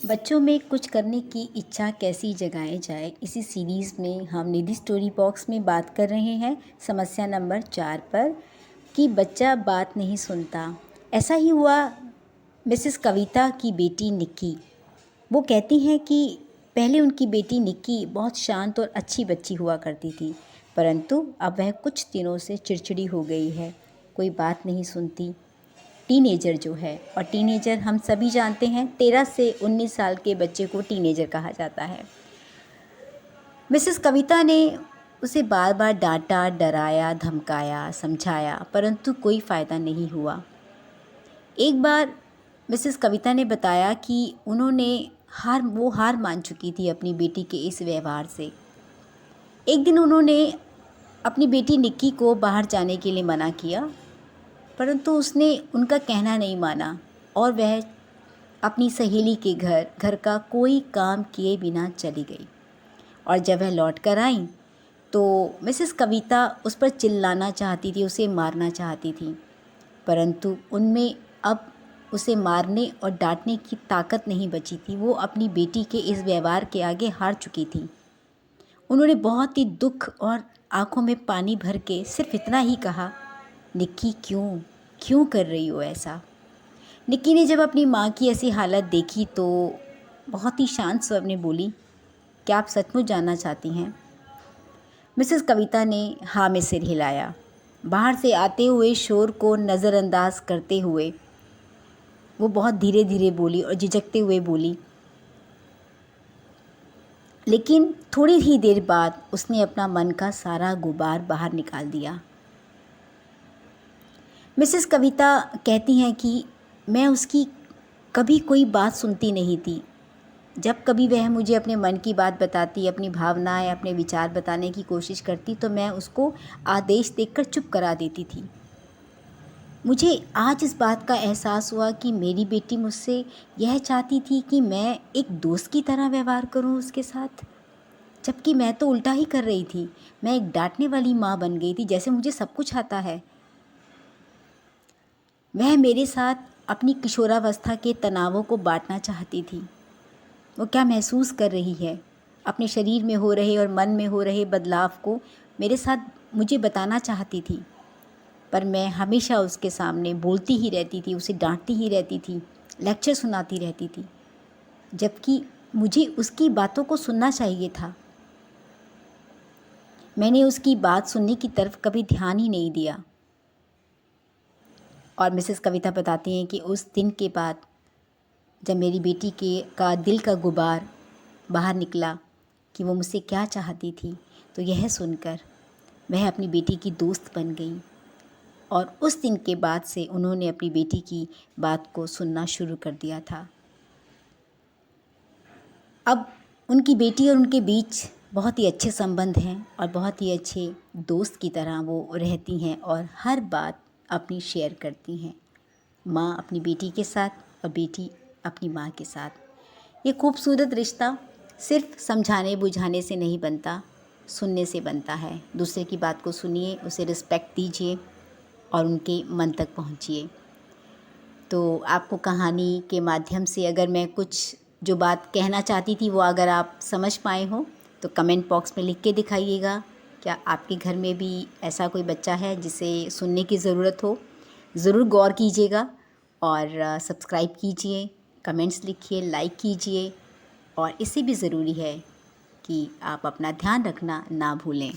बच्चों में कुछ करने की इच्छा कैसी जगाई जाए, इसी सीरीज़ में हम निधि स्टोरी बॉक्स में बात कर रहे हैं समस्या नंबर 4 पर कि बच्चा बात नहीं सुनता। ऐसा ही हुआ मिसेस कविता की बेटी निक्की। वो कहती हैं कि पहले उनकी बेटी निक्की बहुत शांत और अच्छी बच्ची हुआ करती थी, परंतु अब वह कुछ दिनों से चिड़चिड़ी हो गई है, कोई बात नहीं सुनती। टीनेजर जो है, और टीनेजर हम सभी जानते हैं 13 से 19 साल के बच्चे को टीनेजर कहा जाता है। मिसेस कविता ने उसे बार बार डांटा, डराया, धमकाया, समझाया, परंतु कोई फ़ायदा नहीं हुआ। एक बार मिसेस कविता ने बताया कि वो हार मान चुकी थी अपनी बेटी के इस व्यवहार से। एक दिन उन्होंने अपनी बेटी निक्की को बाहर जाने के लिए मना किया, परंतु उसने उनका कहना नहीं माना और वह अपनी सहेली के घर का कोई काम किए बिना चली गई। और जब वह लौट कर आई तो मिसेस कविता उस पर चिल्लाना चाहती थी, उसे मारना चाहती थी, परंतु उनमें अब उसे मारने और डांटने की ताकत नहीं बची थी। वो अपनी बेटी के इस व्यवहार के आगे हार चुकी थी। उन्होंने बहुत ही दुख और आंखों में पानी भर के सिर्फ इतना ही कहा, निक्की क्यों कर रही हो ऐसा। निक्की ने जब अपनी माँ की ऐसी हालत देखी तो बहुत ही शांत स्वर में बोली, क्या आप सचमुच जानना चाहती हैं। मिसेस कविता ने हाँ में सिर हिलाया। बाहर से आते हुए शोर को नज़रअंदाज करते हुए वो बहुत धीरे धीरे बोली और झिझकते हुए बोली, लेकिन थोड़ी ही देर बाद उसने अपना मन का सारा गुबार बाहर निकाल दिया। मिसेस कविता कहती हैं कि मैं उसकी कभी कोई बात सुनती नहीं थी। जब कभी वह मुझे अपने मन की बात बताती, अपनी भावनाएं, अपने विचार बताने की कोशिश करती तो मैं उसको आदेश देकर चुप करा देती थी। मुझे आज इस बात का एहसास हुआ कि मेरी बेटी मुझसे यह चाहती थी कि मैं एक दोस्त की तरह व्यवहार करूं उसके साथ, जबकि मैं तो उल्टा ही कर रही थी। मैं एक डांटने वाली माँ बन गई थी, जैसे मुझे सब कुछ आता है। वह मेरे साथ अपनी किशोरावस्था के तनावों को बांटना चाहती थी। वो क्या महसूस कर रही है, अपने शरीर में हो रहे और मन में हो रहे बदलाव को मेरे साथ मुझे बताना चाहती थी, पर मैं हमेशा उसके सामने बोलती ही रहती थी, उसे डांटती ही रहती थी, लेक्चर सुनाती रहती थी, जबकि मुझे उसकी बातों को सुनना चाहिए था। मैंने उसकी बात सुनने की तरफ कभी ध्यान ही नहीं दिया। और मिसेस कविता बताती हैं कि उस दिन के बाद जब मेरी बेटी का दिल का गुबार बाहर निकला कि वो मुझसे क्या चाहती थी, तो यह सुनकर वह अपनी बेटी की दोस्त बन गई। और उस दिन के बाद से उन्होंने अपनी बेटी की बात को सुनना शुरू कर दिया था। अब उनकी बेटी और उनके बीच बहुत ही अच्छे संबंध हैं और बहुत ही अच्छे दोस्त की तरह वो रहती हैं और हर बात अपनी शेयर करती हैं, माँ अपनी बेटी के साथ और बेटी अपनी माँ के साथ। ये खूबसूरत रिश्ता सिर्फ समझाने बुझाने से नहीं बनता, सुनने से बनता है। दूसरे की बात को सुनिए, उसे रिस्पेक्ट दीजिए और उनके मन तक पहुँचिए। तो आपको कहानी के माध्यम से अगर मैं कुछ जो बात कहना चाहती थी वो अगर आप समझ पाए हो तो कमेंट बॉक्स में लिख के दिखाइएगा। क्या आपके घर में भी ऐसा कोई बच्चा है जिसे सुनने की ज़रूरत हो? ज़रूर गौर कीजिएगा और सब्सक्राइब कीजिए, कमेंट्स लिखिए, लाइक कीजिए और इससे भी ज़रूरी है कि आप अपना ध्यान रखना ना भूलें।